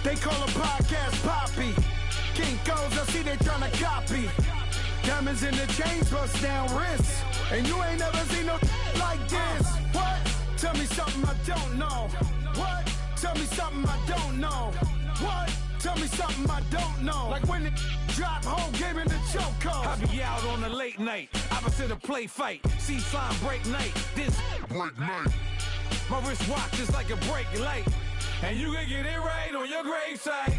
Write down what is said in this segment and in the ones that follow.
They call a podcast Poppy. Kinkos, I see they tryna copy. Diamonds in the chains, bust down wrists. And you ain't never seen no like this. What? Tell me something I don't know. What? Tell me something I don't know. What? Tell me something I don't know. Like when it drop, whole game in the chokehold. I be out on a late night, opposite a play fight. See slime break night, this break night. My wristwatch is like a brake light. And you can get it right on your gravesite.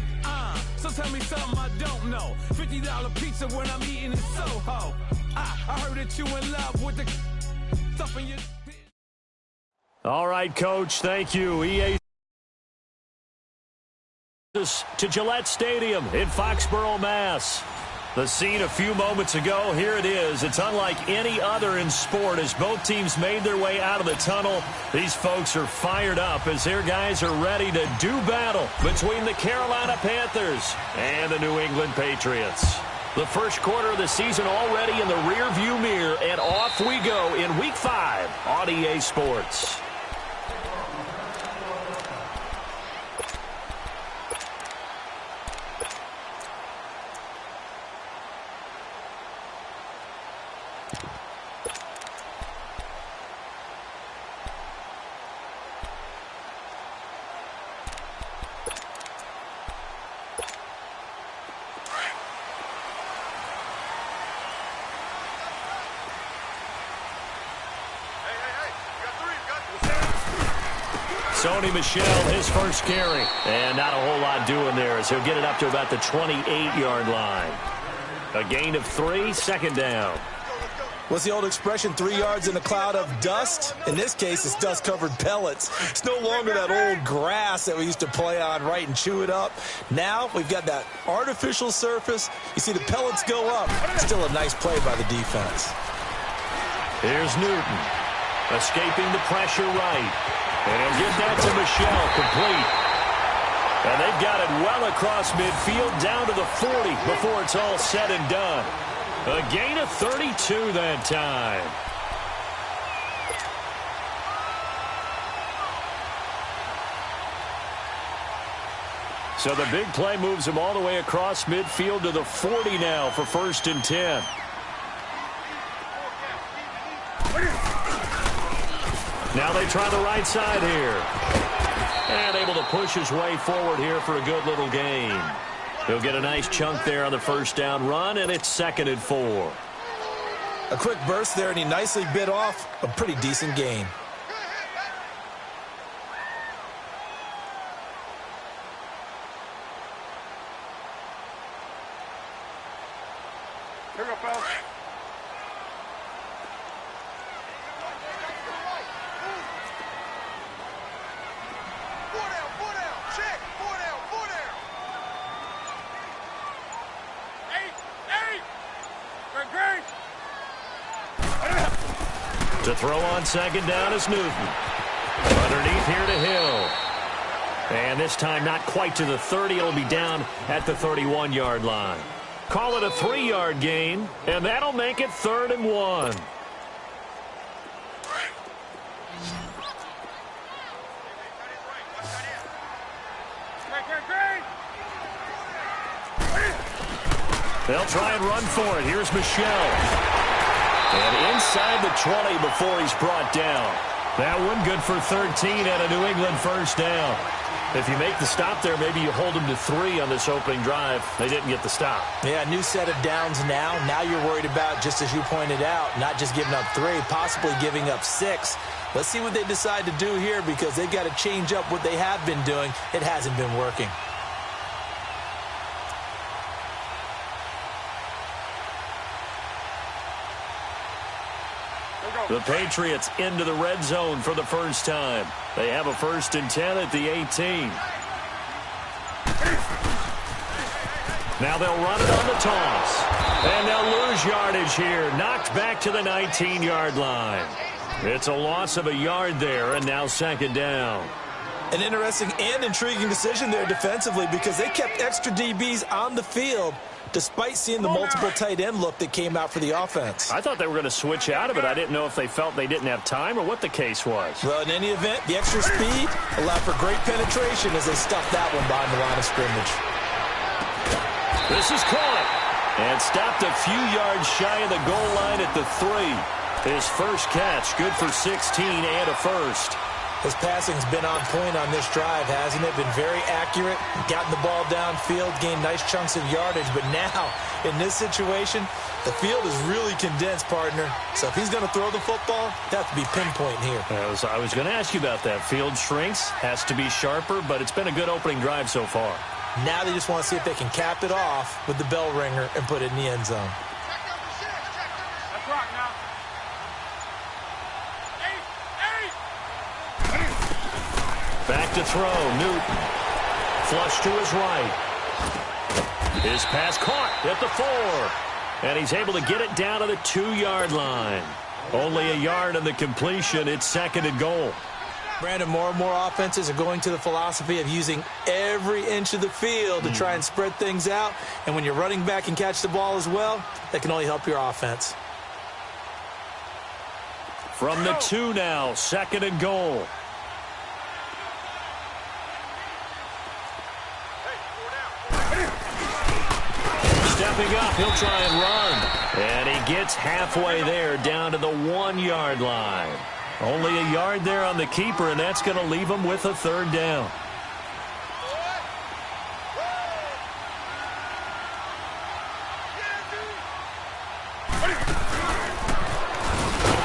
So tell me something I don't know. $50 pizza when I'm eating in Soho. I heard that you in love with the stuff in your... All right, Coach, thank you. EA to Gillette Stadium in Foxborough, Mass. The scene a few moments ago, here it is. It's unlike any other in sport as both teams made their way out of the tunnel. These folks are fired up as their guys are ready to do battle between the Carolina Panthers and the New England Patriots. The first quarter of the season already in the rearview mirror, and off we go in Week 5 on EA Sports. Sony Michel, his first carry. And not a whole lot doing there as he'll get it up to about the 28-yard line. A gain of 3, second down. What's the old expression, 3 yards in a cloud of dust? In this case, it's dust-covered pellets. It's no longer that old grass that we used to play on, right, and chew it up. Now we've got that artificial surface. You see the pellets go up. Still a nice play by the defense. Here's Newton, escaping the pressure right. And he'll get that to Michel, complete. And they've got it well across midfield, down to the 40 before it's all said and done. A gain of 32 that time. So the big play moves him all the way across midfield to the 40 now for 1st and 10. Now they try the right side here. And able to push his way forward here for a good little gain. He'll get a nice chunk there on the first down run, and it's 2nd and 4. A quick burst there, and he nicely bit off a pretty decent gain. Here we go, fellas. To throw on second down is Newton. Underneath here to Hill. And this time not quite to the 30. It'll be down at the 31-yard line. Call it a 3-yard gain, and that'll make it 3rd and 1. They'll try and run for it. Here's Michel. And inside the 20 before he's brought down. That one good for 13 and a New England first down. If you make the stop there, maybe you hold them to 3 on this opening drive. They didn't get the stop. Yeah, new set of downs now. Now you're worried about, just as you pointed out, not just giving up 3, possibly giving up 6. Let's see what they decide to do here because they've got to change up what they have been doing. It hasn't been working. The Patriots into the red zone for the first time. They have a 1st and 10 at the 18. Now they'll run it on the toss. And they'll lose yardage here. Knocked back to the 19-yard line. It's a loss of a yard there, and now 2nd down. An interesting and intriguing decision there defensively because they kept extra DBs on the field despite seeing the multiple tight end look that came out for the offense. I thought they were going to switch out of it. I didn't know if they felt they didn't have time or what the case was. Well, in any event, the extra speed allowed for great penetration as they stuffed that one behind the line of scrimmage. This is caught and stopped a few yards shy of the goal line at the 3. His first catch, good for 16 and a first. His passing's been on point on this drive, hasn't it? Been very accurate, gotten the ball downfield, gained nice chunks of yardage. But now, in this situation, the field is really condensed, partner. So if he's going to throw the football, that have to be pinpoint here. I was going to ask you about that. Field shrinks, has to be sharper, but it's been a good opening drive so far. Now they just want to see if they can cap it off with the bell ringer and put it in the end zone. Back to throw, Newton. Flush to his right. His pass caught at the 4. And he's able to get it down to the 2-yard line. Only a yard on the completion. It's 2nd and goal. Brandon, more and more offenses are going to the philosophy of using every inch of the field to try and spread things out. And when you're running back and catch the ball as well, that can only help your offense. From the 2 now, 2nd and goal. Stepping up, he'll try and run. And he gets halfway there, down to the 1-yard line. Only a yard there on the keeper, and that's going to leave him with a 3rd down.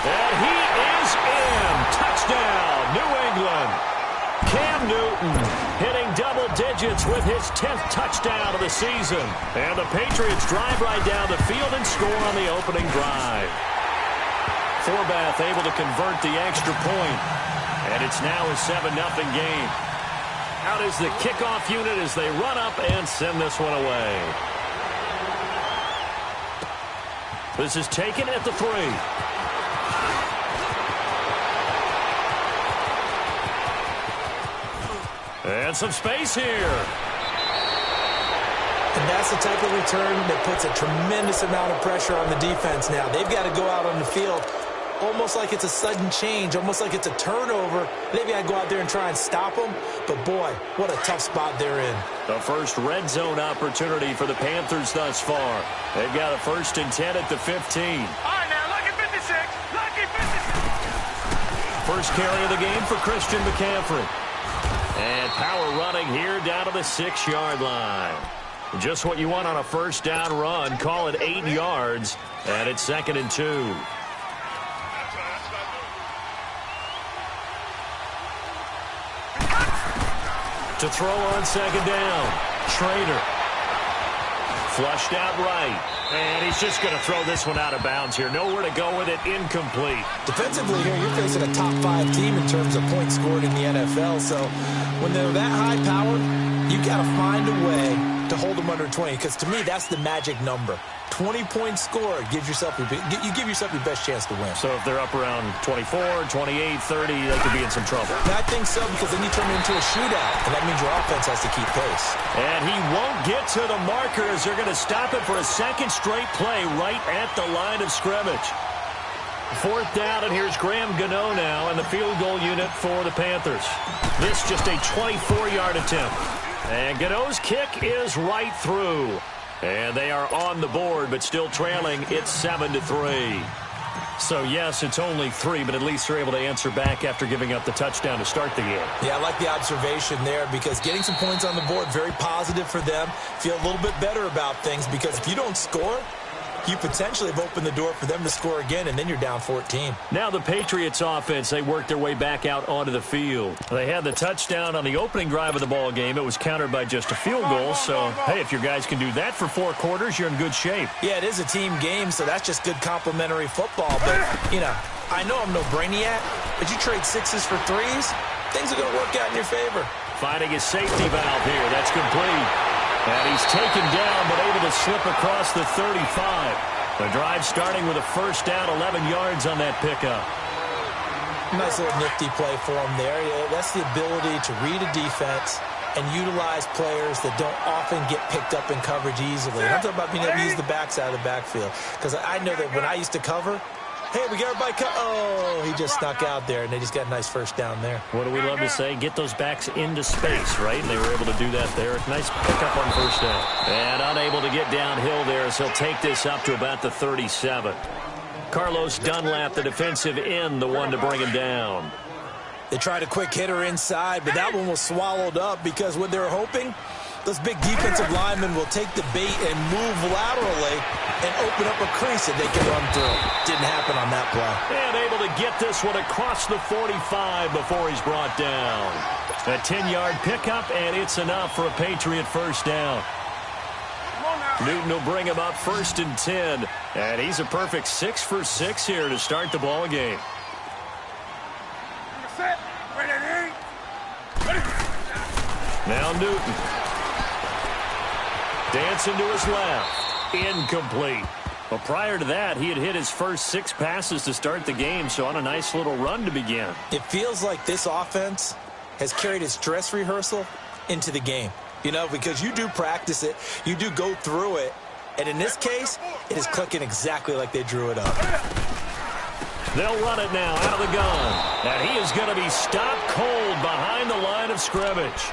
And he is in. Touchdown, New England. Cam Newton hitting double digits with his 10th touchdown of the season. And the Patriots drive right down the field and score on the opening drive. Forbath able to convert the extra point. And it's now a 7-0 game. Out is the kickoff unit as they run up and send this one away. This is taken at the 3. And some space here. And that's the type of return that puts a tremendous amount of pressure on the defense now. They've got to go out on the field almost like it's a sudden change, almost like it's a turnover. They've got to go out there and try and stop them. But, boy, what a tough spot they're in. The first red zone opportunity for the Panthers thus far. They've got a 1st and 10 at the 15. All right, now, lucky 56. Lucky 56. First carry of the game for Christian McCaffrey. And power running here down to the 6-yard line. Just what you want on a 1st down run. Call it 8 yards. And it's 2nd and 2. To throw on 2nd down. Trader. Flushed out right. And he's just going to throw this one out of bounds here. Nowhere to go with it. Incomplete. Defensively here, you're facing a top 5 team in terms of points scored in the NFL. So when they're that high powered, you got to find a way to hold them under 20. Because to me, that's the magic number. 20-point score gives yourself you give yourself your best chance to win. So if they're up around 24, 28, 30, they could be in some trouble. I think so, because then you turn it into a shootout, and that means your offense has to keep pace. And he won't get to the marker as they're going to stop it for a 2nd straight play right at the line of scrimmage. 4th down, and here's Graham Gano now in the field goal unit for the Panthers. This just a 24-yard attempt. And Gano's kick is right through. And they are on the board, but still trailing. It's 7-3. So, yes, it's only 3, but at least they're able to answer back after giving up the touchdown to start the game. Yeah, I like the observation there because getting some points on the board, very positive for them. Feel a little bit better about things because if you don't score, you potentially have opened the door for them to score again, and then you're down 14. Now the Patriots offense, they worked their way back out onto the field. They had the touchdown on the opening drive of the ball game. It was countered by just a field goal. So, hey, if your guys can do that for 4 quarters, you're in good shape. Yeah, it is a team game, so that's just good complimentary football. But, you know, I know I'm no brainiac, but you trade 6s for 3s, things are going to work out in your favor. Finding his safety valve here. That's complete. And he's taken down, but able to slip across the 35. The drive starting with a 1st down, 11 yards on that pickup. Nice little nifty play for him there. Yeah, that's the ability to read a defense and utilize players that don't often get picked up in coverage easily. And I'm talking about being able to use the backside of the backfield. Because I know that when I used to cover, hey, we got everybody oh, he just snuck out there, and they just got a nice first down there. What do we love to say? Get those backs into space, right? And they were able to do that there. Nice pickup on first down. And unable to get downhill there as he'll take this up to about the 37. Carlos Dunlap, the defensive end, the one to bring him down. They tried a quick hitter inside, but that one was swallowed up because what they were hoping, those big defensive linemen will take the bait and move laterally and open up a crease that they can run through. Didn't happen on that play. And able to get this one across the 45 before he's brought down. A 10-yard pickup, and it's enough for a Patriot first down. Newton will bring him up 1st and 10, and he's a perfect 6 for 6 here to start the ball game. Now Newton. Dancing to his left. Incomplete. Well, prior to that, he had hit his first 6 passes to start the game, so on a nice little run to begin. It feels like this offense has carried its dress rehearsal into the game. You know, because you do practice it, you do go through it, and in this case, it is clicking exactly like they drew it up. They'll run it now out of the gun. And he is going to be stopped cold behind the line of scrimmage.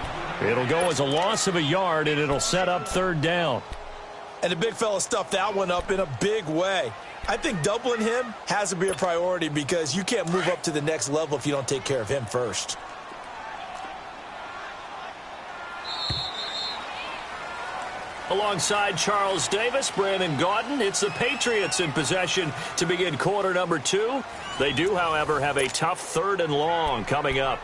It'll go as a loss of a yard, and it'll set up 3rd down. And the big fella stuffed that one up in a big way. I think doubling him has to be a priority because you can't move up to the next level if you don't take care of him first. Alongside Charles Davis, Brandon Gaudin, it's the Patriots in possession to begin quarter number 2. They do, however, have a tough 3rd and long coming up.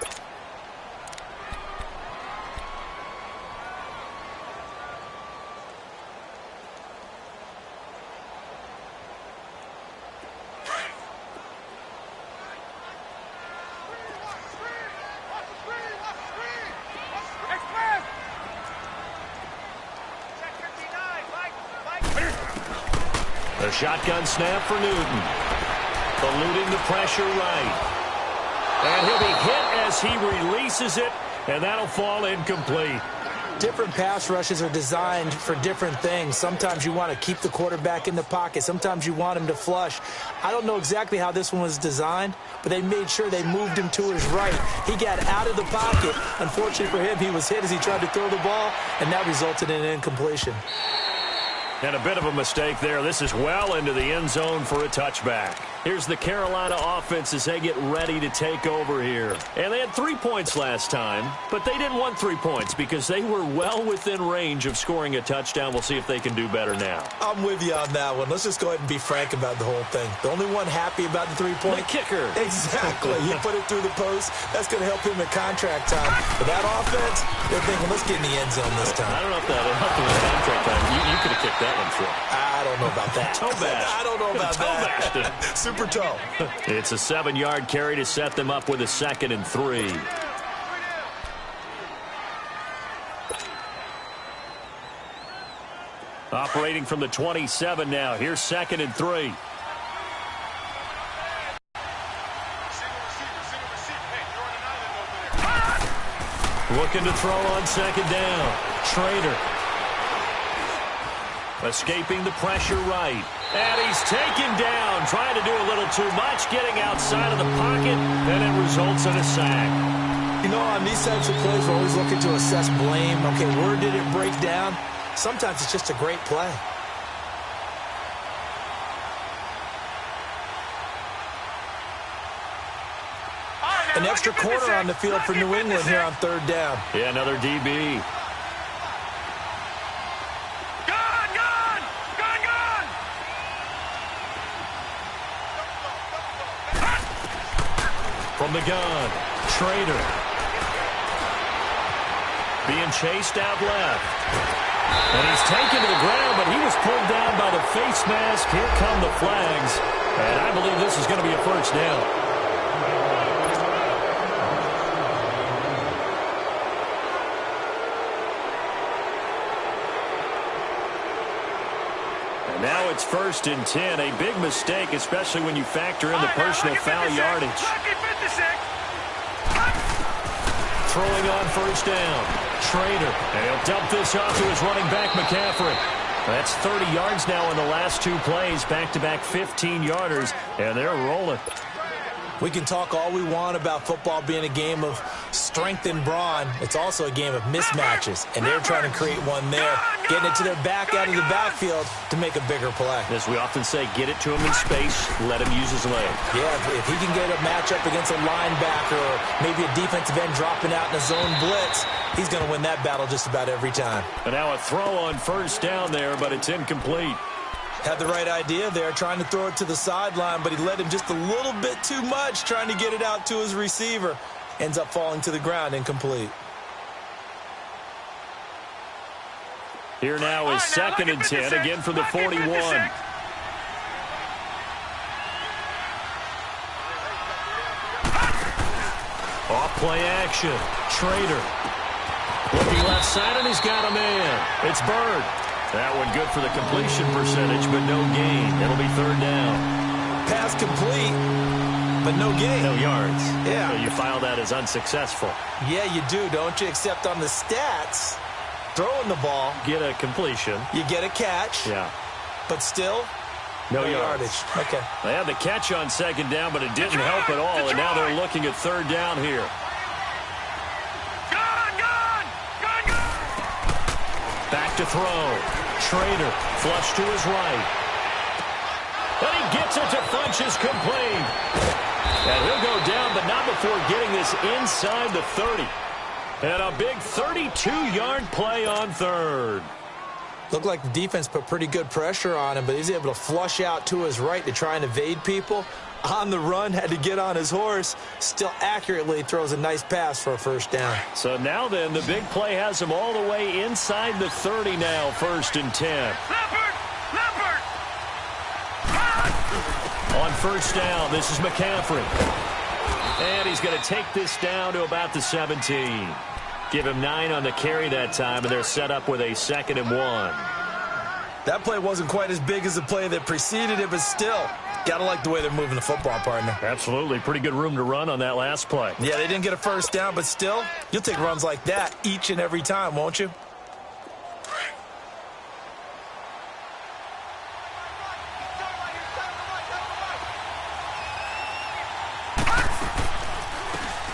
The shotgun snap for Newton. Eluding the pressure right. And he'll be hit as he releases it, and that'll fall incomplete. Different pass rushes are designed for different things. Sometimes you want to keep the quarterback in the pocket. Sometimes you want him to flush. I don't know exactly how this one was designed, but they made sure they moved him to his right. He got out of the pocket. Unfortunately for him, he was hit as he tried to throw the ball, and that resulted in an incompletion. And a bit of a mistake there. This is well into the end zone for a touchback. Here's the Carolina offense as they get ready to take over here. And they had 3 points last time, but they didn't want 3 points because they were well within range of scoring a touchdown. We'll see if they can do better now. I'm with you on that one. Let's just go ahead and be frank about the whole thing. The only one happy about the 3-point. The kicker. Exactly. You put it through the post. That's going to help him in contract time. But that offense, they're thinking, let's get in the end zone this time. I don't know if that helped him in contract time. You could have kicked that one through. I don't know about that. Toe bash. I don't know about that. Super toe. It's a 7-yard carry to set them up with a 2nd and 3. Operating from the 27 now. Here's 2nd and 3. Looking to throw on 2nd down. Schrader. Escaping the pressure right. And he's taken down, trying to do a little too much, getting outside of the pocket, and it results in a sack. You know, on these types of plays, we're always looking to assess blame. Okay, where did it break down? Sometimes it's just a great play. An extra corner on the field for New England here on 3rd down. Yeah, another DB. From the gun, Schrader. Being chased out left. And he's taken to the ground, but he was pulled down by the face mask. Here come the flags. And I believe this is going to be a first down. And Now it's 1st and 10. A big mistake, especially when you factor in the personal foul yardage. Throwing on 1st down. Trader. And he'll dump this off to his running back, McCaffrey. That's 30 yards now in the last 2 plays. Back-to-back 15-yarders, and they're rolling. We can talk all we want about football being a game of strength and brawn. It's also a game of mismatches, and they're trying to create one there, getting it to their back out of the backfield to make a bigger play. As we often say, get it to him in space, let him use his leg. Yeah, if he can get a matchup against a linebacker or maybe a defensive end dropping out in a zone blitz, he's going to win that battle just about every time. And now a throw on 1st down there, but it's incomplete. Had the right idea there, trying to throw it to the sideline, but he led him just a little bit too much, trying to get it out to his receiver. Ends up falling to the ground, incomplete. Here now is 2nd and 10, again from the 41. Off play action. Trader. Looking left side, and he's got a man. It's Bird. That one good for the completion percentage, but no gain. It'll be 3rd down. Pass complete, but no gain. No yards. Yeah. So you file that as unsuccessful. Yeah, you do, don't you? Except on the stats, throwing the ball. Get a completion. You get a catch. Yeah. But still, no yardage. Okay. They had the catch on 2nd down, but it didn't help at all, and now they're looking at 3rd down here. Back to throw. Trader, flush to his right. And he gets it to Funchess, complete. And he'll go down, but not before getting this inside the 30. And a big 32-yard play on 3rd. Looked like the defense put pretty good pressure on him, but he's able to flush out to his right to try and evade people. On the run, had to get on his horse. Still accurately throws a nice pass for a 1st down. So now then, the big play has him all the way inside the 30 now, 1st and 10. On 1st down, this is McCaffrey. And he's going to take this down to about the 17. Give him 9 on the carry that time, and they're set up with a 2nd and 1. That play wasn't quite as big as the play that preceded it, but still, gotta like the way they're moving the football, partner. Absolutely. Pretty good room to run on that last play. Yeah, they didn't get a 1st down, but still, you'll take runs like that each and every time, won't you?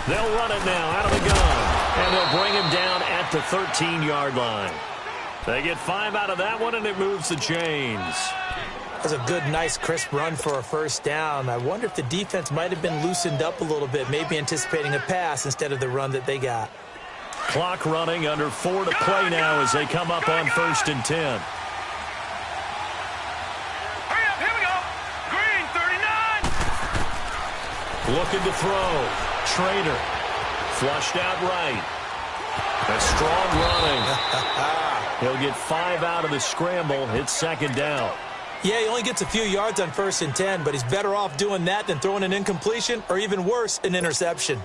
They'll run it now out of the gun, and they'll bring him down at the 13-yard line. They get 5 out of that one, and it moves the chains. That's a good, nice, crisp run for a 1st down. I wonder if the defense might have been loosened up a little bit, maybe anticipating a pass instead of the run that they got. Clock running, under 4 to play now as they come up on 1st and 10. Hurry up, here we go. Green, 39. Looking to throw. Trader. Flushed out right. A strong running. He'll get 5 out of the scramble. It's 2nd down. Yeah, he only gets a few yards on 1st and 10, but he's better off doing that than throwing an incompletion or even worse, an interception.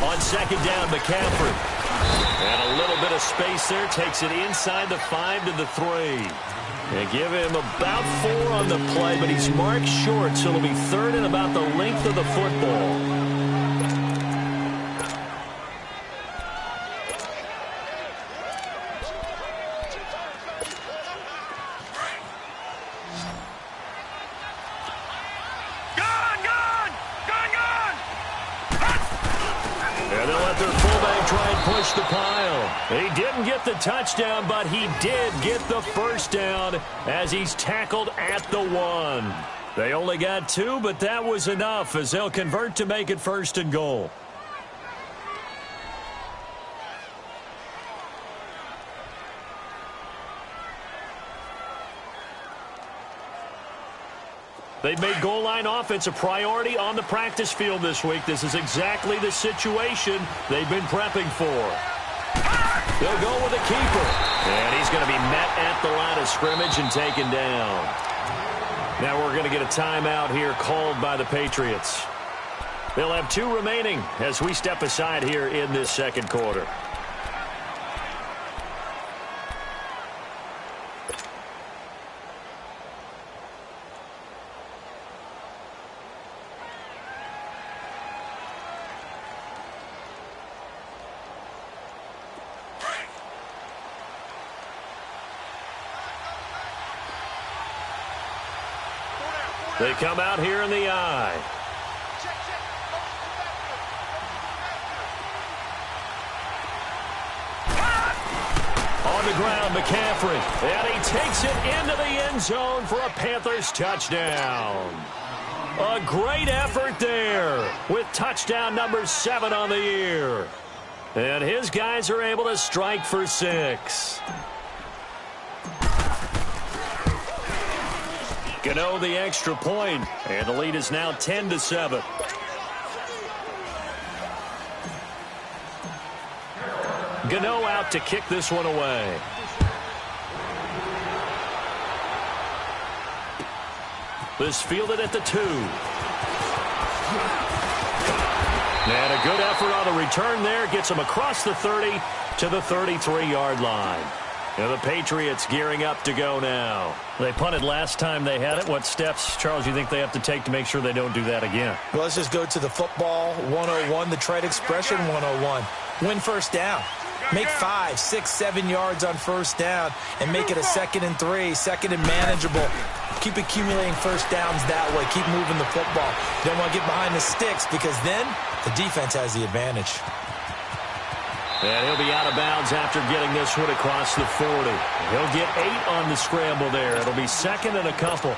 On 2nd down, McCaffrey. And a little bit of space there. Takes it inside the 5 to the 3. They give him about 4 on the play, but he's marked short, so it'll be 3rd and about the length of the football. And they'll let their fullback try and push the pile. He didn't get the touchdown, but he did get the 1st down as he's tackled at the 1. They only got 2, but that was enough as they'll convert to make it 1st and goal. They've made goal line offense a priority on the practice field this week. This is exactly the situation they've been prepping for. They'll go with a keeper. And he's going to be met at the line of scrimmage and taken down. Now we're going to get a timeout here called by the Patriots. They'll have 2 remaining as we step aside here in this second quarter. They come out here in the eye. On the ground, McCaffrey. And he takes it into the end zone for a Panthers touchdown. A great effort there with touchdown number 7 on the year. And his guys are able to strike for 6. Gano the extra point, and the lead is now 10-7. Gano out to kick this one away. This fielded at the 2. And a good effort on the return there. Gets him across the 30 to the 33-yard line. And the Patriots gearing up to go now. They punted last time they had it. What steps, Charles, you think they have to take to make sure they don't do that again? Well, let's just go to the football 101, the trade expression 101. Win first down. Make 5, 6, 7 yards on first down and make it a 2nd and 3, 2nd and manageable. Keep accumulating first downs that way. Keep moving the football. You don't want to get behind the sticks because then the defense has the advantage. And he'll be out of bounds after getting this one across the 40. He'll get 8 on the scramble there. It'll be 2nd and a couple.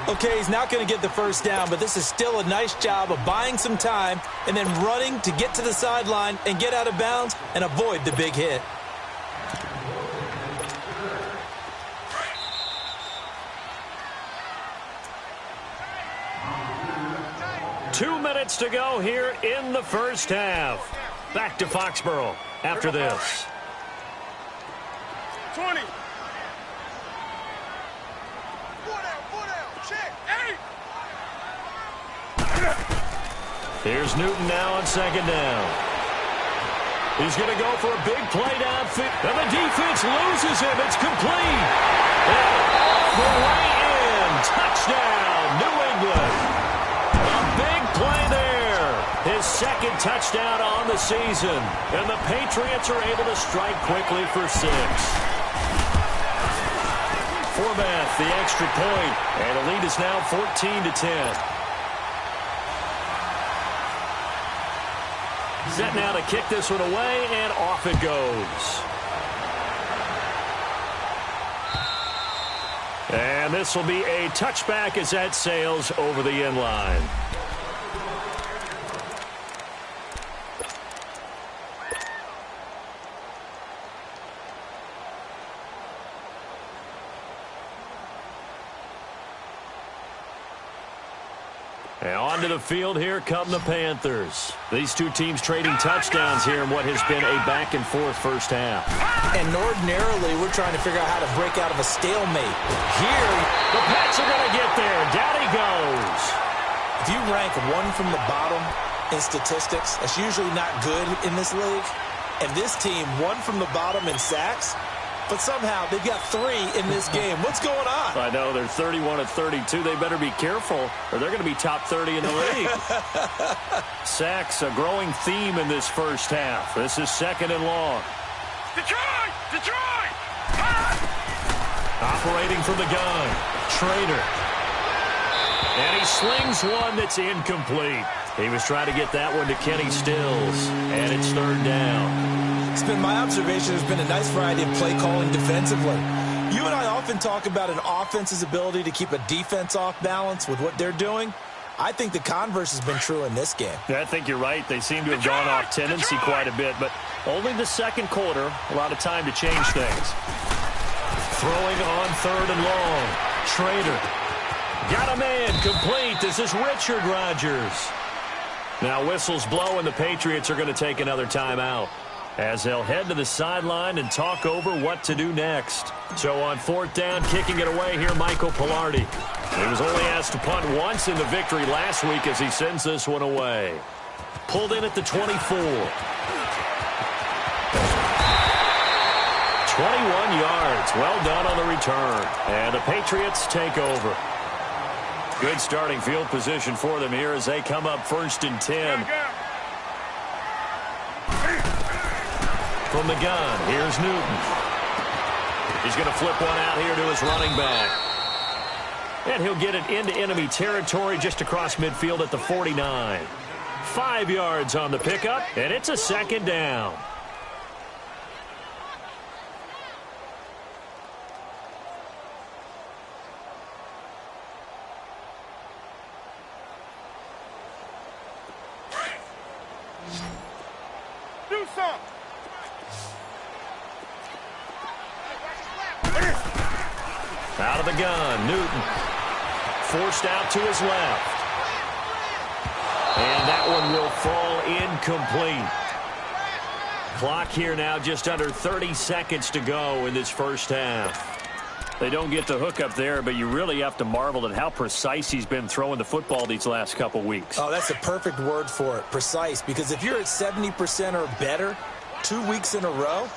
Okay, he's not going to get the first down, but this is still a nice job of buying some time and then running to get to the sideline and get out of bounds and avoid the big hit. Two minutes to go here in the first half. Back to Foxborough after this. 20. Here's Newton now on 2nd down. He's going to go for a big play downfield. And the defense loses him. It's complete. And all the way in. Touchdown, New England. A big play there. His 2nd touchdown on the season. And the Patriots are able to strike quickly for 6. Forbath, the extra point. And the lead is now 14-10. Set now to kick this one away, and off it goes. And this will be a touchback as that sails over the end line. And onto the field, here come the Panthers. These two teams trading touchdowns here in what has been a back-and-forth first half. And ordinarily, we're trying to figure out how to break out of a stalemate. Here, the Pats are going to get there. Down he goes. If you rank 1 from the bottom in statistics, that's usually not good in this league. And this team, 1 from the bottom in sacks, but somehow they've got 3 in this game. What's going on? I know, they're 31-32. They better be careful, or they're going to be top 30 in the league. Sacks, a growing theme in this first half. This is 2nd and long. Detroit! Detroit! Operating from the gun, Schrader. And he slings one that's incomplete. He was trying to get that one to Kenny Stills, and it's 3rd down. It's been my observation there's been a nice variety of play calling defensively. You and I often talk about an offense's ability to keep a defense off balance with what they're doing. I think the converse has been true in this game. Yeah, I think you're right. They seem to have gone off tendency quite a bit, but only the 2nd quarter, a lot of time to change things. Throwing on 3rd and long. Schrader. Got a man complete. This is Richard Rodgers. Now whistles blow, and the Patriots are going to take another timeout as they'll head to the sideline and talk over what to do next. So on 4th down, kicking it away here, Michael Pilardi. He was only asked to punt once in the victory last week as he sends this one away. Pulled in at the 24. 21 yards. Well done on the return. And the Patriots take over. Good starting field position for them here as they come up 1st and 10. From the gun, here's Newton. He's going to flip one out here to his running back. And he'll get it into enemy territory just across midfield at the 49. 5 yards on the pickup, and it's a 2nd down. Do something. Out of the gun, Newton. Forced out to his left. And that one will fall incomplete. Clock here now just under 30 seconds to go in this first half. They don't get the hook up there, but you really have to marvel at how precise he's been throwing the football these last couple weeks. Oh, that's a perfect word for it, precise, because if you're at 70% or better 2 weeks in a row,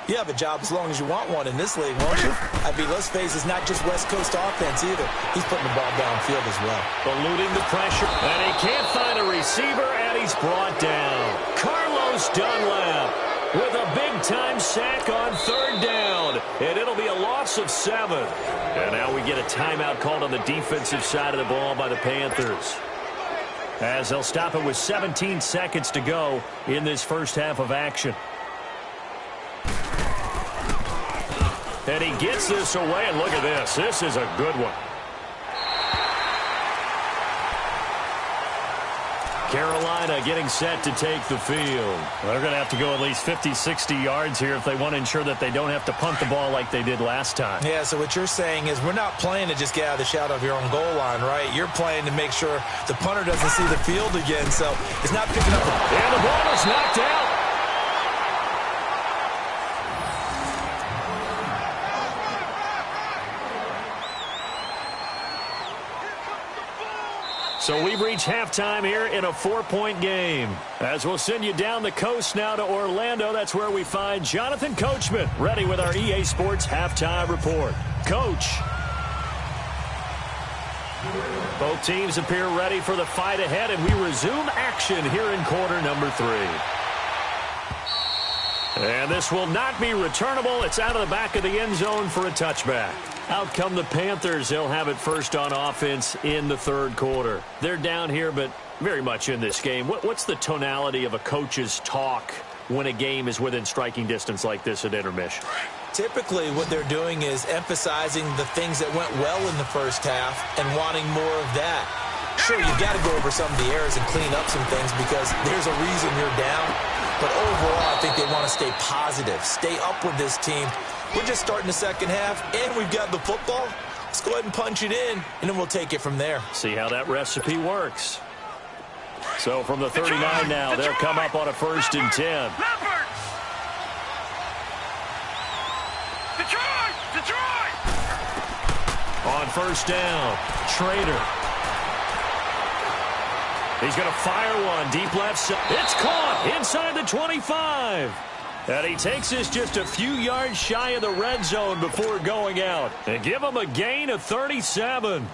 you have a job as long as you want one in this league, won't you? I mean, let's face it, it's not just West Coast offense either. He's putting the ball downfield as well. Eluding the pressure, and he can't find a receiver, and he's brought down. Carlos Dunlap with a big-time sack on 3rd down, and it'll be a loss of 7. And now we get a timeout called on the defensive side of the ball by the Panthers, as they'll stop it with 17 seconds to go in this first half of action. And he gets this away, and look at this. This is a good one. Carolina getting set to take the field. They're going to have to go at least 50, 60 yards here if they want to ensure that they don't have to punt the ball like they did last time. Yeah, so what you're saying is we're not playing to just get out of the shadow of your own goal line, right? You're playing to make sure the punter doesn't see the field again, so it's not picking up. And the ball is knocked out. So we've reached halftime here in a 4-point game. As we'll send you down the coast now to Orlando, that's where we find Jonathan Coachman, ready with our EA Sports halftime report. Coach. Both teams appear ready for the fight ahead, and we resume action here in quarter number 3. And this will not be returnable. It's out of the back of the end zone for a touchback. Out come the Panthers. They'll have it first on offense in the 3rd quarter. They're down here, but very much in this game. What's the tonality of a coach's talk when a game is within striking distance like this at intermission? Typically, what they're doing is emphasizing the things that went well in the first half and wanting more of that. Sure, you've got to go over some of the errors and clean up some things because there's a reason you're down. But overall, I think they want to stay positive, stay up with this team. We're just starting the second half, and we've got the football. Let's go ahead and punch it in, and then we'll take it from there. See how that recipe works. So from the 39 now, they'll come up on a 1st and 10. Detroit! On 1st down, Trader. He's going to fire one deep left side. It's caught inside the 25. And he takes this just a few yards shy of the red zone before going out. And give him a gain of 37.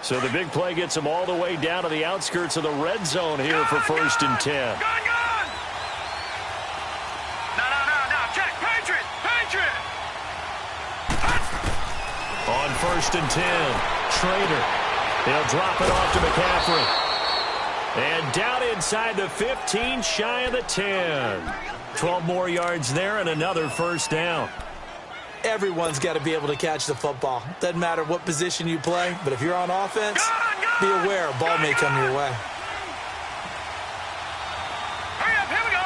So the big play gets him all the way down to the outskirts of the red zone here for 1st and 10. Gun! No. Check. Patriot! On 1st and 10, Trader. He'll drop it off to McCaffrey. And down inside the 15, shy of the 10. 12 more yards there and another 1st down. Everyone's got to be able to catch the football. Doesn't matter what position you play, but if you're on offense, be aware a ball may come your way. Hurry up, here we go.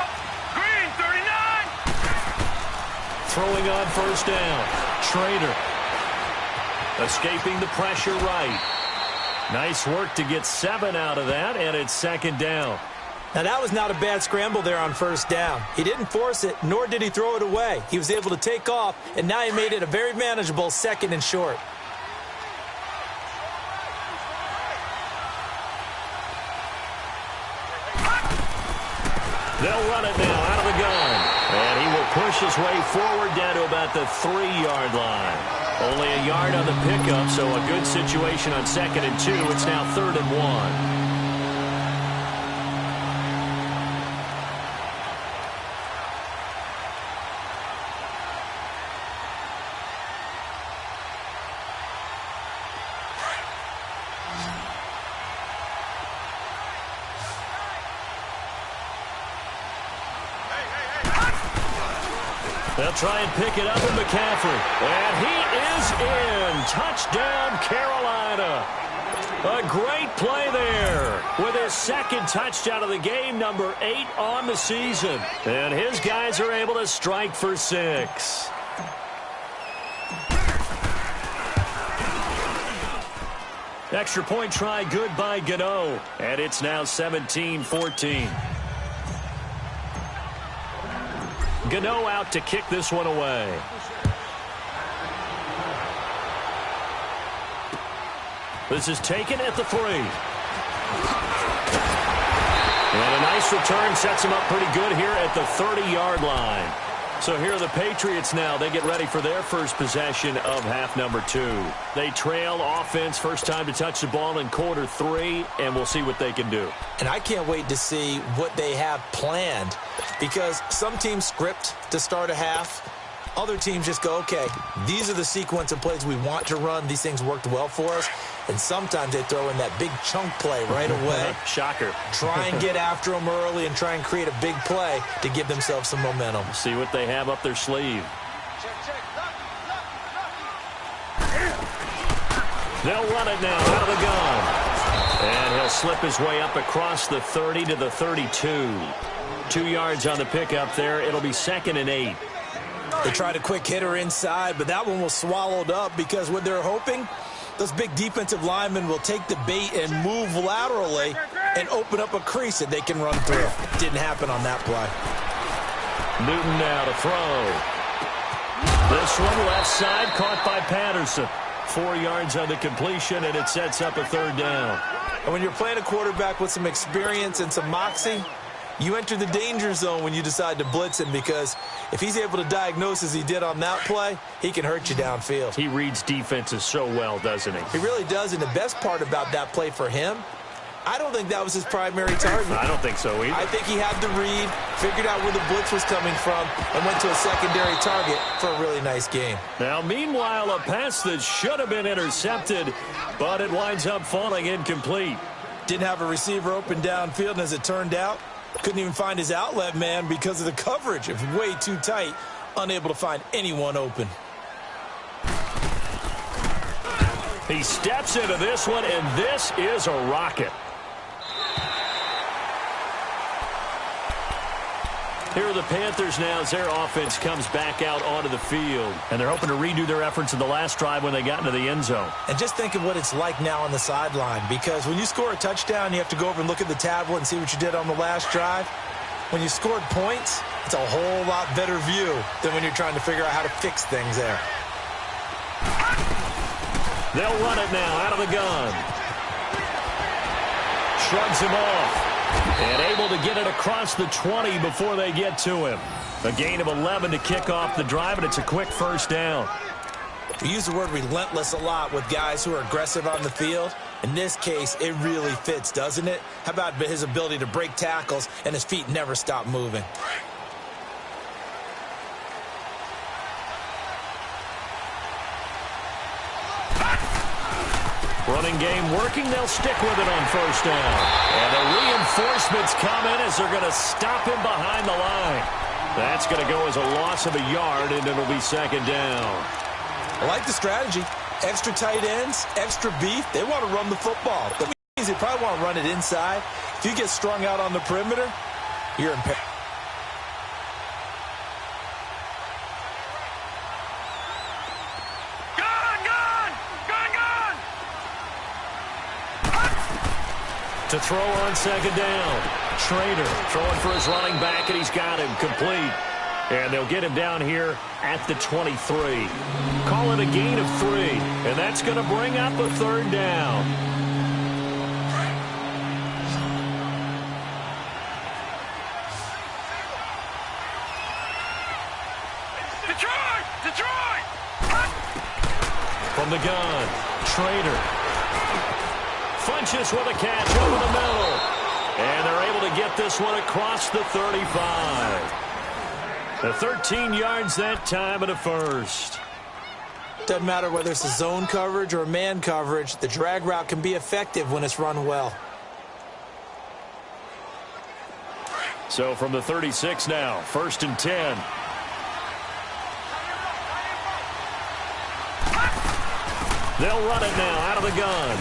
Green, 39. Throwing on 1st down, Trader. Escaping the pressure right. Nice work to get 7 out of that, and it's 2nd down. Now, that was not a bad scramble there on 1st down. He didn't force it, nor did he throw it away. He was able to take off, and now he made it a very manageable 2nd and short. They'll run it now out of the gun. And he will push his way forward down to about the 3-yard line. Only a yard on the pickup, so a good situation on 2nd and 2. It's now 3rd and 1. They'll try and pick it up with McCaffrey. And he is in. Touchdown, Carolina. A great play there with his 2nd touchdown of the game, number 8 on the season. And his guys are able to strike for 6. Extra point try good by Gano. And it's now 17-14. Gano out to kick this one away. This is taken at the 3. And a nice return sets him up pretty good here at the 30-yard line. So here are the Patriots now. They get ready for their first possession of half number 2. They trail offense, first time to touch the ball in quarter 3, and we'll see what they can do. And I can't wait to see what they have planned, because some teams script to start a half. Other teams just go, okay, these are the sequence of plays we want to run. These things worked well for us. And sometimes they throw in that big chunk play right away. Shocker. Try and get after them early and try and create a big play to give themselves some momentum. See what they have up their sleeve. They'll run it now out of the gun. And he'll slip his way up across the 30 to the 32. 2 yards on the pickup there. It'll be 2nd and 8. They tried a quick hitter inside, but that one was swallowed up because what they're hoping, those big defensive linemen will take the bait and move laterally and open up a crease that they can run through. Didn't happen on that play. Newton now to throw. This one left side caught by Patterson. 4 yards on the completion, and it sets up a 3rd down. And when you're playing a quarterback with some experience and some moxie, you enter the danger zone when you decide to blitz him, because if he's able to diagnose as he did on that play, he can hurt you downfield. He reads defenses so well, doesn't he? He really does, and the best part about that play for him, I don't think that was his primary target. I don't think so either. I think he had the read, figured out where the blitz was coming from, and went to a secondary target for a really nice game. Now, meanwhile, a pass that should have been intercepted, but it winds up falling incomplete. Didn't have a receiver open downfield, and as it turned out, couldn't even find his outlet man because of the coverage. It was way too tight, unable to find anyone open. He steps into this one, and this is a rocket. Here are the Panthers now as their offense comes back out onto the field. And they're hoping to redo their efforts in the last drive when they got into the end zone. And just think of what it's like now on the sideline, because when you score a touchdown, you have to go over and look at the tablet and see what you did on the last drive. When you scored points, it's a whole lot better view than when you're trying to figure out how to fix things there. They'll run it now out of the gun. Shrugs him off. And able to get it across the 20 before they get to him. A gain of 11 to kick off the drive, and it's a quick 1st down. We use the word relentless a lot with guys who are aggressive on the field. In this case, it really fits, doesn't it? How about his ability to break tackles and his feet never stop moving? Running game working. They'll stick with it on 1st down. And the reinforcements come in as they're going to stop him behind the line. That's going to go as a loss of a yard, and it'll be 2nd down. I like the strategy. Extra tight ends, extra beef. They want to run the football. That means they probably want to run it inside. If you get strung out on the perimeter, you're in pain. To throw on 2nd down. Trader throwing for his running back, and he's got him complete. And they'll get him down here at the 23. Call it a gain of 3, and that's going to bring up a 3rd down. From the gun, Trader. Funches with a catch over the middle. And they're able to get this one across the 35. The 13 yards that time of the first. Doesn't matter whether it's a zone coverage or man coverage, the drag route can be effective when it's run well. So from the 36 now, 1st and 10. They'll run it now out of the gun.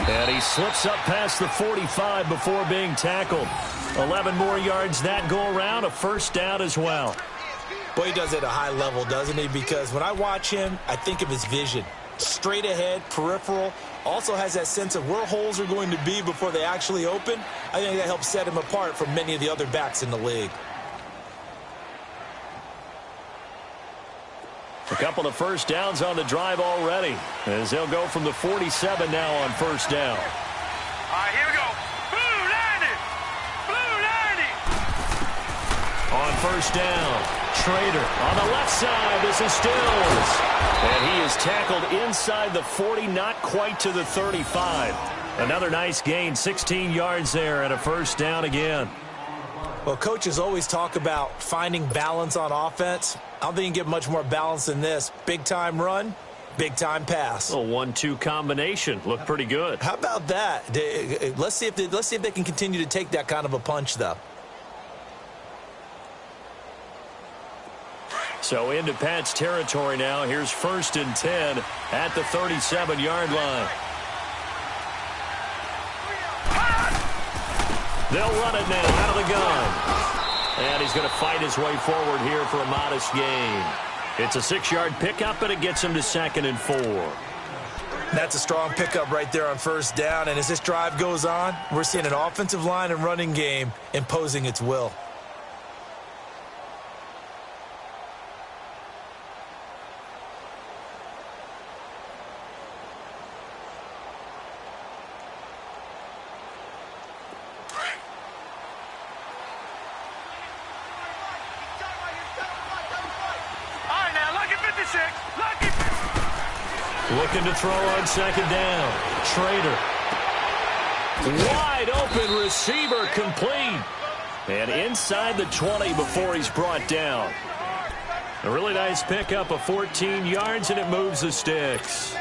And he slips up past the 45 before being tackled. 11 more yards that go around, a first down as well. Boy, he does it at a high level, doesn't he? Because when I watch him, I think of his vision. Straight ahead, peripheral. Also has that sense of where holes are going to be before they actually open. I think that helps set him apart from many of the other backs in the league. A couple of first downs on the drive already, as they'll go from the 47 now on first down. All right, here we go. Blue 90! Blue 90! On first down, Trader on the left side. This is Stills. And he is tackled inside the 40, not quite to the 35. Another nice gain, 16 yards there, and a first down again. Well, coaches always talk about finding balance on offense. I don't think you can get much more balance than this. Big-time run, big-time pass. A 1-2 combination. Looked pretty good. How about that? Let's see if they can continue to take that kind of a punch, though. So into Pat's territory now. Here's 1st and 10 at the 37-yard line. They'll run it now out of the gun. And he's going to fight his way forward here for a modest gain. It's a 6-yard pickup, but it gets him to 2nd and 4. That's a strong pickup right there on first down. And as this drive goes on, we're seeing an offensive line and running game imposing its will. Looking to throw on 2nd down. Trader. Wide open receiver complete. And inside the 20 before he's brought down. A really nice pickup of 14 yards, and it moves the sticks.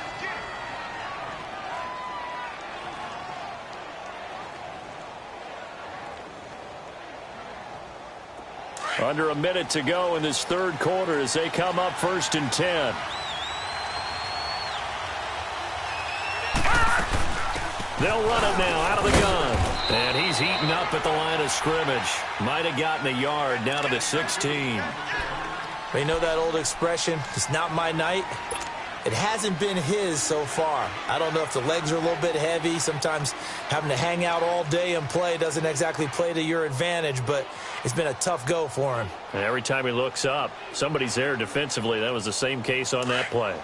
Under a minute to go in this third quarter as they come up 1st and 10. They'll run it now out of the gun. And he's eaten up at the line of scrimmage. Might have gotten a yard down to the 16. But you know that old expression, it's not my night? It hasn't been his so far. I don't know if the legs are a little bit heavy. Sometimes having to hang out all day and play doesn't exactly play to your advantage, but it's been a tough go for him. And every time he looks up, somebody's there defensively. That was the same case on that play.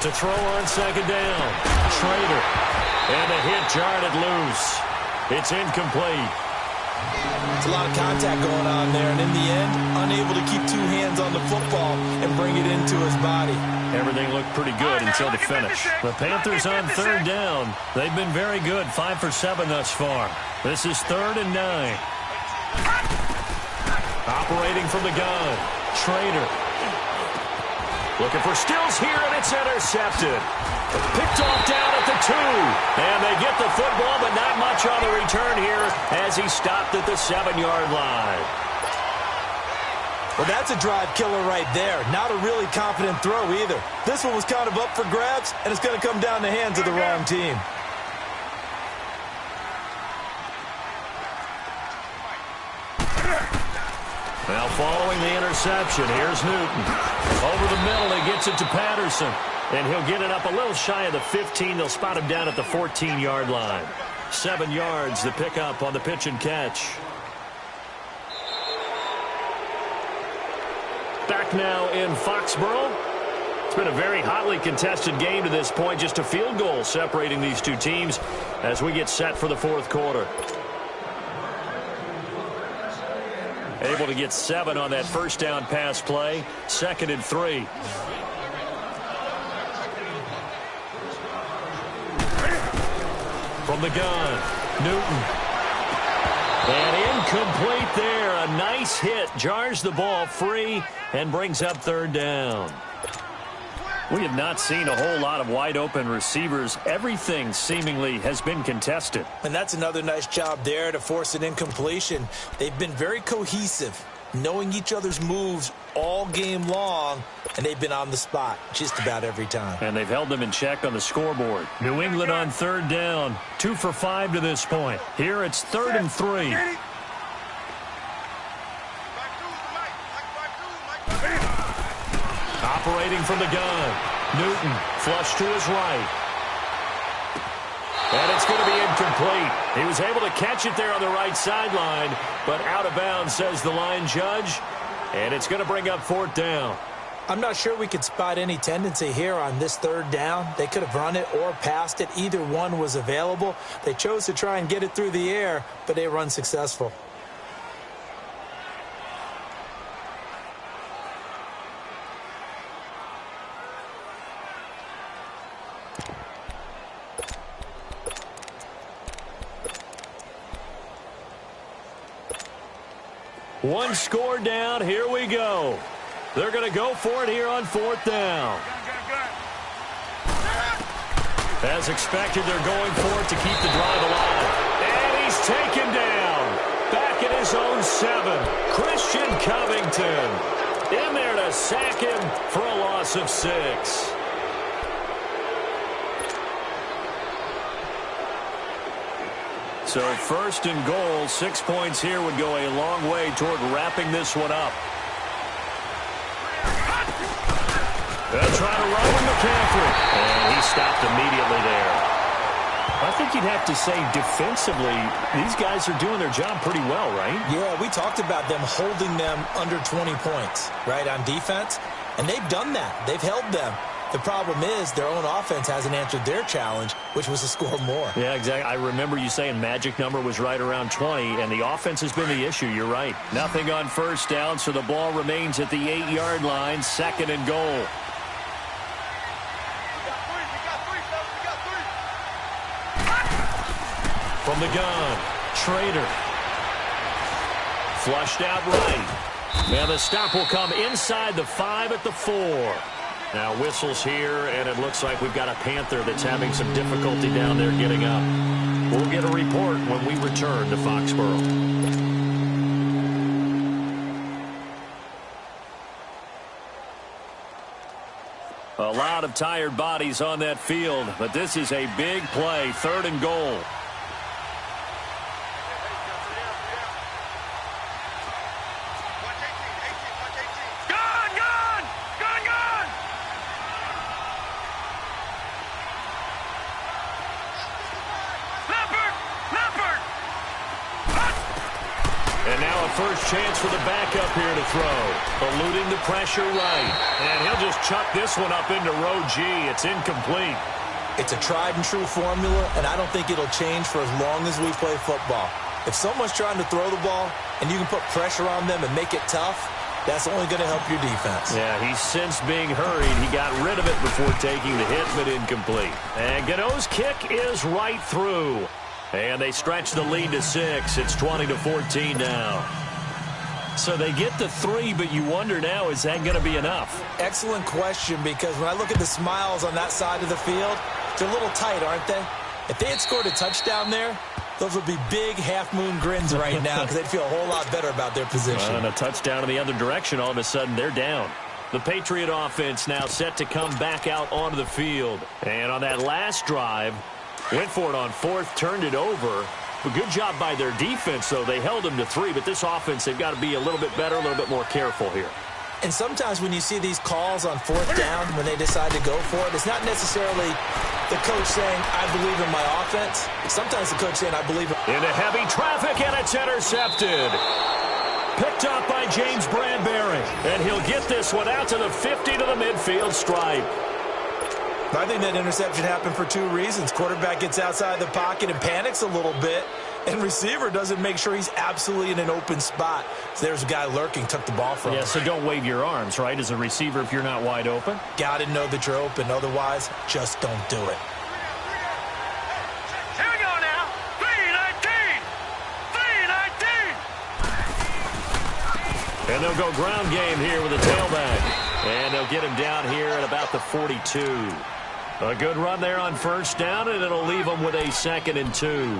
To throw on 2nd down. Trader. And a hit jarred it loose. It's incomplete. It's a lot of contact going on there, and in the end, unable to keep two hands on the football and bring it into his body. Everything looked pretty good until the finish. The Panthers on 3rd down. They've been very good, 5 for 7 thus far. This is 3rd and 9. Operating from the gun. Trader. Looking for Stills here, and it's intercepted. Picked off down at the 2. And they get the football, but not much on the return here as he stopped at the 7-yard line. Well, that's a drive killer right there. Not a really confident throw either. This one was kind of up for grabs, and it's going to come down the hands of the wrong team. Now following the interception, here's Newton. Over the middle, he gets it to Patterson. And he'll get it up a little shy of the 15. They'll spot him down at the 14-yard line. 7 yards, the pickup on the pitch and catch. Back now in Foxborough. It's been a very hotly contested game to this point. Just a field goal separating these two teams as we get set for the fourth quarter. Able to get 7 on that first down pass play. 2nd and 3. From the gun, Newton. And incomplete there. A nice hit. Jars the ball free and brings up 3rd down. We have not seen a whole lot of wide-open receivers. Everything seemingly has been contested. And that's another nice job there to force an incompletion. They've been very cohesive, knowing each other's moves all game long, and they've been on the spot just about every time. And they've held them in check on the scoreboard. New England on 3rd down. 2 for 5 to this point. Here it's 3rd and 3. Operating from the gun. Newton flush to his right. And it's going to be incomplete. He was able to catch it there on the right sideline, but out of bounds, says the line judge. And it's going to bring up 4th down. I'm not sure we could spot any tendency here on this 3rd down. They could have run it or passed it. Either one was available. They chose to try and get it through the air, but they were unsuccessful. One score down. Here we go. They're going to go for it here on 4th down. As expected, they're going for it to keep the drive alive. And he's taken down. Back at his own 7. Christian Covington in there to sack him for a loss of 6. So 1st and goal, 6 points here would go a long way toward wrapping this one up. They'll try to run with McCaffrey. And he stopped immediately there. I think you'd have to say defensively, these guys are doing their job pretty well, right? Yeah, we talked about them holding them under 20 points, right, on defense. And they've done that. They've held them. The problem is their own offense hasn't answered their challenge, which was to score more. Yeah, exactly. I remember you saying magic number was right around 20, and the offense has been the issue. You're right. Nothing on 1st down, so the ball remains at the 8-yard line, 2nd and goal. From the gun, Trader. Flushed out right. Now the stop will come inside the 5 at the 4. Now whistles here, and it looks like we've got a Panther that's having some difficulty down there getting up. We'll get a report when we return to Foxborough. A lot of tired bodies on that field, but this is a big play, 3rd and goal. First chance for the backup here to throw. Eluding the pressure right. And he'll just chuck this one up into row G. It's incomplete. It's a tried-and-true formula, and I don't think it'll change for as long as we play football. If someone's trying to throw the ball and you can put pressure on them and make it tough, that's only going to help your defense. Yeah, he's since being hurried. He got rid of it before taking the hit, but incomplete. And Gano's kick is right through. And they stretch the lead to 6. It's 20-14 now. So they get the 3, but you wonder now, is that going to be enough? Excellent question, because when I look at the smiles on that side of the field, they're a little tight, aren't they? If they had scored a touchdown there, those would be big half-moon grins right now because they'd feel a whole lot better about their position. And a touchdown in the other direction, all of a sudden they're down. The Patriot offense now set to come back out onto the field. And on that last drive, went for it on 4th, turned it over. A good job by their defense, though. They held them to 3, but this offense, they've got to be a little bit better, a little bit more careful here. And sometimes when you see these calls on 4th down, when they decide to go for it, it's not necessarily the coach saying, I believe in my offense. Sometimes the coach saying, I believe in... Into heavy traffic, and it's intercepted. Picked up by James Bradbury. And he'll get this one out to the 50 to the midfield stripe. I think that interception happened for 2 reasons. Quarterback gets outside the pocket and panics a little bit. And receiver doesn't make sure he's absolutely in an open spot. So there's a guy lurking, took the ball from him. Yeah, so don't wave your arms, right, as a receiver if you're not wide open. Got to know that you're open. Otherwise, just don't do it. Here we go now. 3-19. 3-19. And they'll go ground game here with a tailback. And they'll get him down here at about the 42. A good run there on first down, and it'll leave him with a 2nd and 2.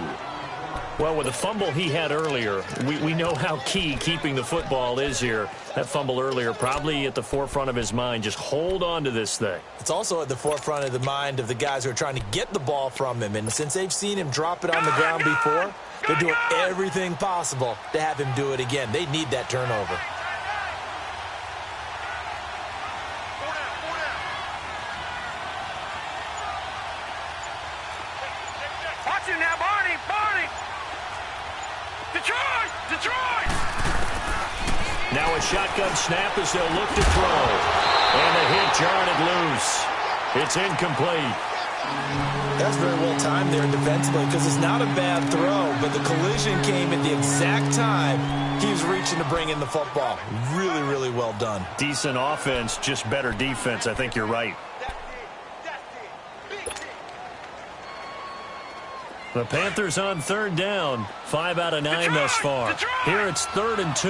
Well, with the fumble he had earlier, we know how key keeping the football is here. That fumble earlier probably at the forefront of his mind. Just hold on to this thing. It's also at the forefront of the mind of the guys who are trying to get the ball from him. And since they've seen him drop it on the ground before, they're doing everything possible to have him do it again. They need that turnover. Watch him now, Barney. Detroit! Now a shotgun snap as they'll look to throw. And the hit jarred it loose. It's incomplete. That's very well timed there defensively because it's not a bad throw, but the collision came at the exact time he was reaching to bring in the football. Really, really well done. Decent offense, just better defense. I think you're right. The Panthers on 3rd down. 5 out of 9 thus far. Here it's 3rd and 2.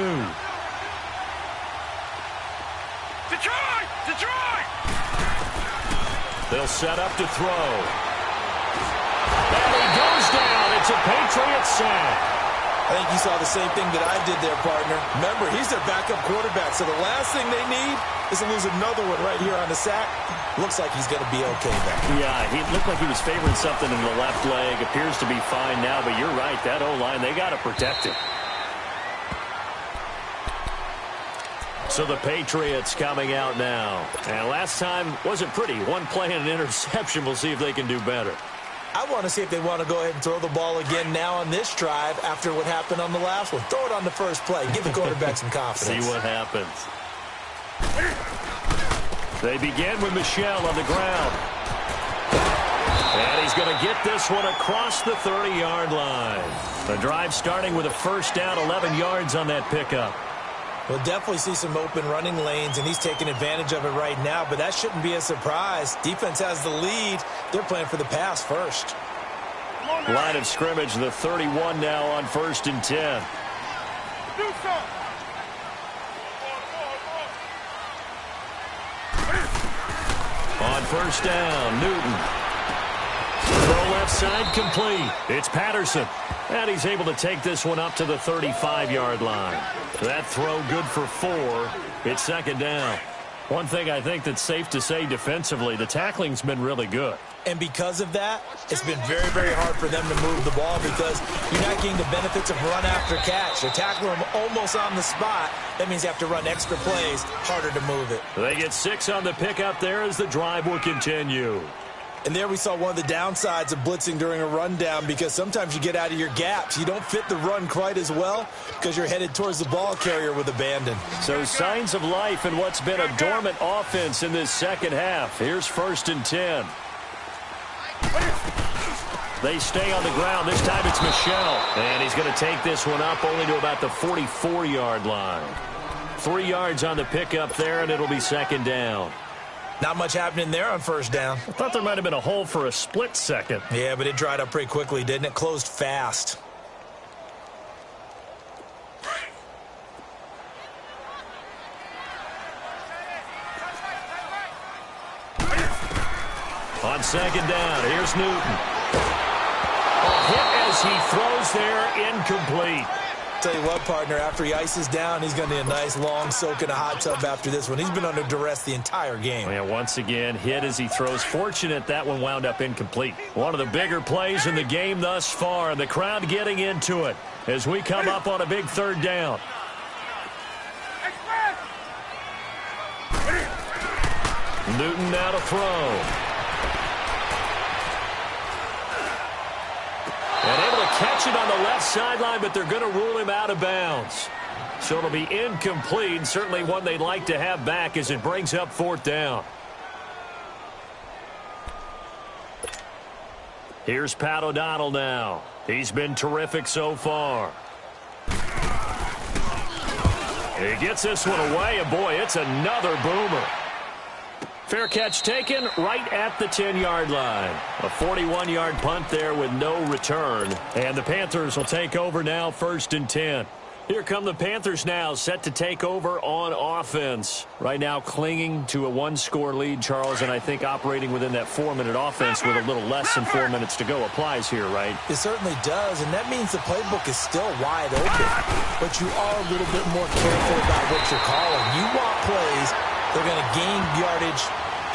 Detroit! They'll set up to throw. And he goes down. It's a Patriots sack. I think you saw the same thing that I did there, partner. Remember, he's their backup quarterback, so the last thing they need is to lose another one right here on the sack. Looks like he's going to be okay there. Yeah, he looked like he was favoring something in the left leg. Appears to be fine now, but you're right. That O-line, they got to protect it. So the Patriots coming out now. And last time wasn't pretty. One play and an interception. We'll see if they can do better. I want to see if they want to go ahead and throw the ball again now on this drive after what happened on the last one. Throw it on the first play. Give the quarterback some confidence. See what happens. They begin with Michel on the ground. And he's going to get this one across the 30-yard line. The drive starting with a first down, 11 yards on that pickup. We'll definitely see some open running lanes, and he's taking advantage of it right now, but that shouldn't be a surprise. Defense has the lead. They're playing for the pass first. Line of scrimmage, the 31 now on 1st and 10. On first down, Newton. Throw left side complete. It's Patterson. And he's able to take this one up to the 35-yard line. That throw good for 4. It's 2nd down. One thing I think that's safe to say defensively, the tackling's been really good. And because of that, it's been very, very hard for them to move the ball because you're not getting the benefits of run after catch. They're tackling them almost on the spot. That means you have to run extra plays, harder to move it. They get 6 on the pickup there as the drive will continue. And there we saw one of the downsides of blitzing during a rundown because sometimes you get out of your gaps. You don't fit the run quite as well because you're headed towards the ball carrier with abandon. So signs of life in what's been a dormant offense in this second half. Here's 1st and 10. They stay on the ground. This time it's Michel. And he's going to take this one up only to about the 44-yard line. 3 yards on the pickup there, and it'll be 2nd down. Not much happening there on first down. I thought there might have been a hole for a split second. Yeah, but it dried up pretty quickly, didn't it? Closed fast. On 2nd down, here's Newton. A hit as he throws there, incomplete. Tell you what, partner, after he ices down, he's going to need a nice long soak in a hot tub after this one. He's been under duress the entire game. Yeah, once again, hit as he throws. Fortunate that one wound up incomplete. One of the bigger plays in the game thus far, and the crowd getting into it as we come up on a big 3rd down. Newton now to throw. And able to catch it on the left sideline, but they're going to rule him out of bounds. So it'll be incomplete, certainly one they'd like to have back as it brings up 4th down. Here's Pat O'Donnell now. He's been terrific so far. He gets this one away, and boy, it's another boomer. Fair catch taken right at the 10-yard line. A 41-yard punt there with no return. And the Panthers will take over now, 1st and 10. Here come the Panthers now, set to take over on offense. Right now clinging to a one-score lead, Charles, and I think operating within that 4-minute offense with a little less than 4 minutes to go applies here, right? It certainly does, and that means the playbook is still wide open. But you are a little bit more careful about what you're calling. You want plays, they're going to gain yardage,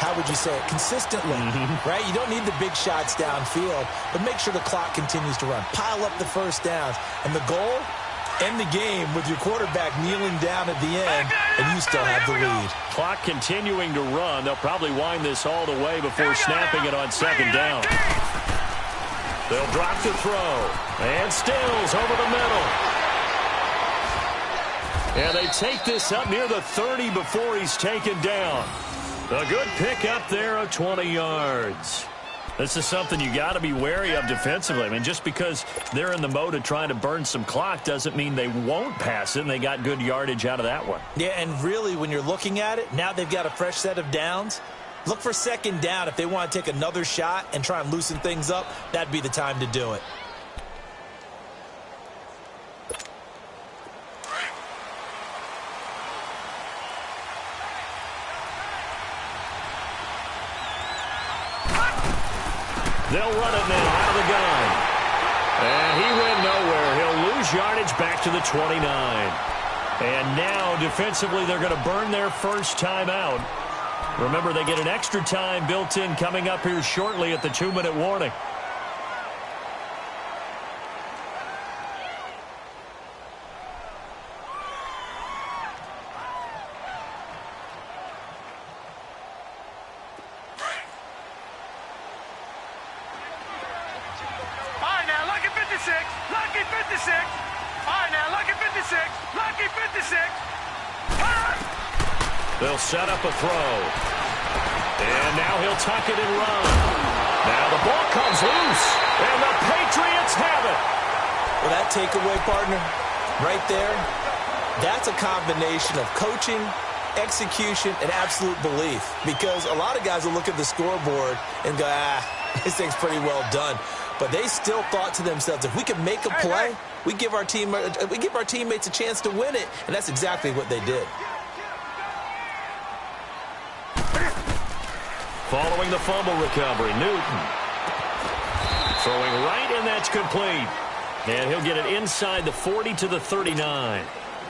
how would you say it, consistently, right? You don't need the big shots downfield, but make sure the clock continues to run. Pile up the first downs, and the goal, end the game with your quarterback kneeling down at the end, and you still have the lead. Clock continuing to run. They'll probably wind this all the way before snapping it on 2nd down. They'll drop to throw. And Stills over the middle. And they take this up near the 30 before he's taken down. A good pick up there of 20 yards. This is something you got to be wary of defensively. I mean, just because they're in the mode of trying to burn some clock doesn't mean they won't pass it, and they got good yardage out of that one. Yeah, and really, when you're looking at it, now they've got a fresh set of downs. Look for 2nd down. If they want to take another shot and try and loosen things up, that'd be the time to do it. They'll run it now out of the gun. And he went nowhere. He'll lose yardage back to the 29. And now, defensively, they're going to burn their first time out. Remember, they get an extra time built in coming up here shortly at the 2-minute warning. Lucky 56. All right, now, lucky 56. Lucky 56. They'll set up a throw. And now he'll tuck it and run. Now the ball comes loose. And the Patriots have it. Well, that takeaway, partner, right there, that's a combination of coaching, execution, and absolute belief. Because a lot of guys will look at the scoreboard and go, this thing's pretty well done. But they still thought to themselves, if we can make a play, we give our teammates a chance to win it. And that's exactly what they did. Following the fumble recovery, Newton. Throwing right, and that's complete. And he'll get it inside the 40 to the 39.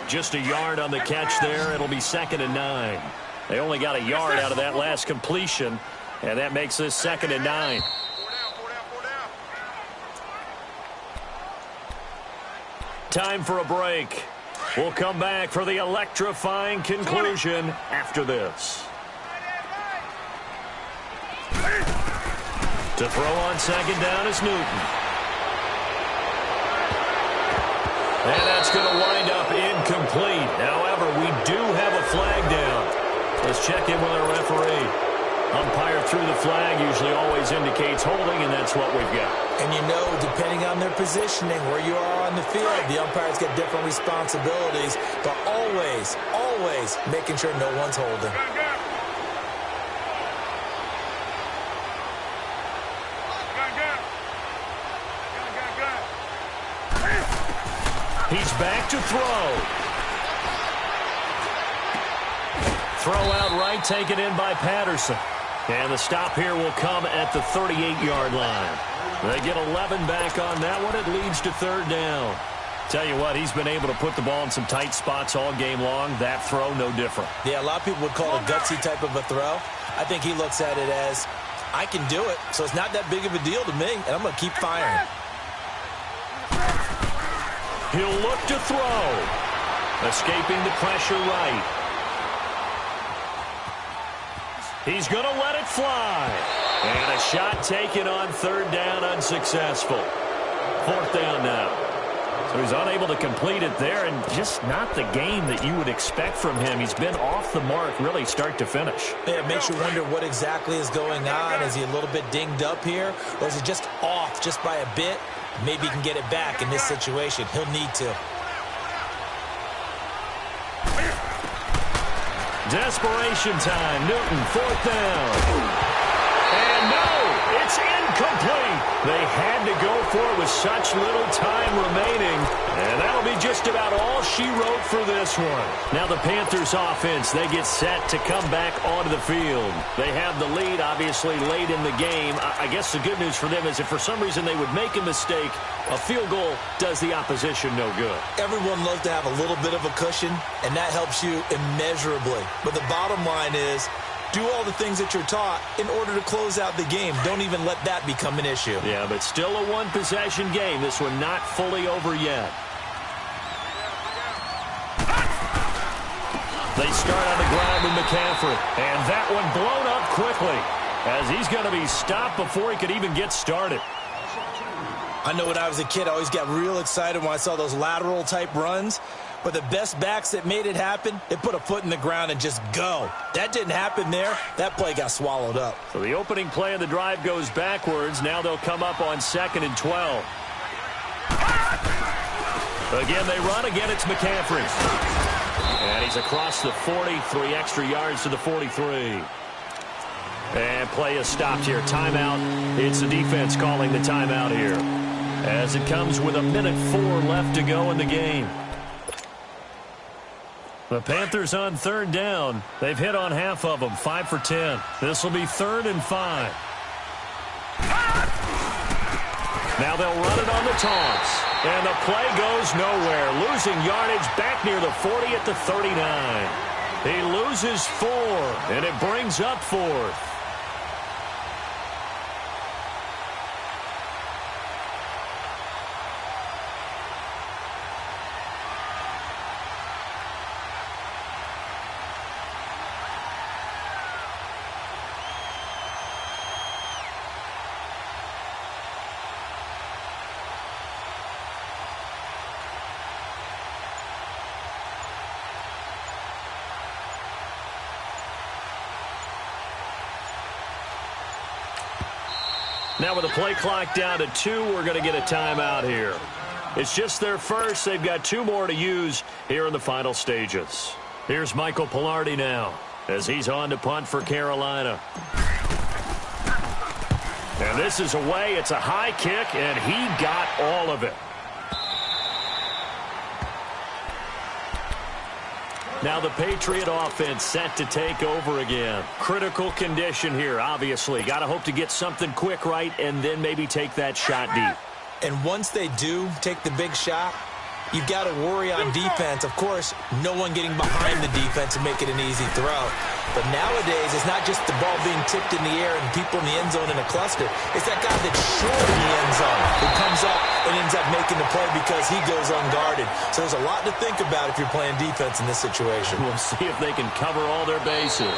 Just a yard on the catch there. It'll be 2nd and 9. They only got a yard out of that last completion, and that makes this 2nd and 9. Time for a break. We'll come back for the electrifying conclusion after this. To throw on 2nd down is Newton. And that's going to wind up incomplete. However, we do have a flag down. Let's check in with our referee. Umpire threw the flag, usually always indicates holding, and that's what we've got. And you know, depending on their positioning, where you are on the field, the umpires get different responsibilities, but always, always making sure no one's holding. He's back to throw. Throw out right, taken in by Patterson. And the stop here will come at the 38-yard line. They get 11 back on that one. It leads to 3rd down. Tell you what, he's been able to put the ball in some tight spots all game long. That throw, no different. Yeah, a lot of people would call it a gutsy type of a throw. I think he looks at it as, I can do it, so it's not that big of a deal to me, and I'm going to keep firing. He'll look to throw. Escaping the pressure right. He's going to let it fly. And a shot taken on 3rd down, unsuccessful. 4th down now. So he's unable to complete it there, and just not the game that you would expect from him. He's been off the mark really start to finish. Yeah, it makes you wonder what exactly is going on. Is he a little bit dinged up here, or is he just off just by a bit? Maybe he can get it back in this situation. He'll need to. Desperation time. Newton, 4th down. And no, it's incomplete. They had to go for it with such little time remaining. And that'll be just about all she wrote for this one. Now the Panthers offense, they get set to come back onto the field. They have the lead, obviously, late in the game. I guess the good news for them is if for some reason they would make a mistake, a field goal does the opposition no good. Everyone loves to have a little bit of a cushion, and that helps you immeasurably. But the bottom line is, do all the things that you're taught in order to close out the game. Don't even let that become an issue. Yeah, but still a one-possession game. This one not fully over yet. They start on the ground with McCaffrey. And that one blown up quickly as he's going to be stopped before he could even get started. I know when I was a kid, I always got real excited when I saw those lateral-type runs. But the best backs that made it happen, they put a foot in the ground and just go. That didn't happen there. That play got swallowed up. So the opening play of the drive goes backwards. Now they'll come up on 2nd and 12. Again, they run. Again, it's McCaffrey. And he's across the 40, 3 extra yards to the 43. And play is stopped here. Timeout. It's the defense calling the timeout here, as it comes with 1:04 left to go in the game. The Panthers on 3rd down. They've hit on half of them, 5 for 10. This will be 3rd and 5. Now they'll run it on the taunts. And the play goes nowhere. Losing yardage back near the 40 at the 39. He loses 4, and it brings up 4th. Now with the play clock down to 2, we're going to get a timeout here. It's just their first. They've got 2 more to use here in the final stages. Here's Michael Pilardi now as he's on to punt for Carolina. And this is away. It's a high kick, and he got all of it. Now the Patriot offense set to take over again. Critical condition here, obviously. Got to hope to get something quick right and then maybe take that shot deep. And once they do take the big shot, you've got to worry on defense. Of course, no one getting behind the defense and make it an easy throw. But nowadays, it's not just the ball being tipped in the air and people in the end zone in a cluster. It's that guy that's short in the end zone who comes up and ends up making the play because he goes unguarded. So there's a lot to think about if you're playing defense in this situation. We'll see if they can cover all their bases.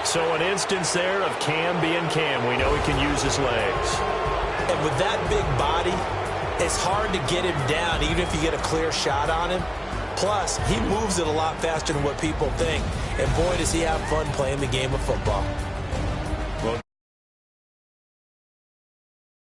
So an instance there of Cam being Cam. We know he can use his legs. And with that big body, it's hard to get him down even if you get a clear shot on him. Plus, he moves it a lot faster than what people think. And boy, does he have fun playing the game of football.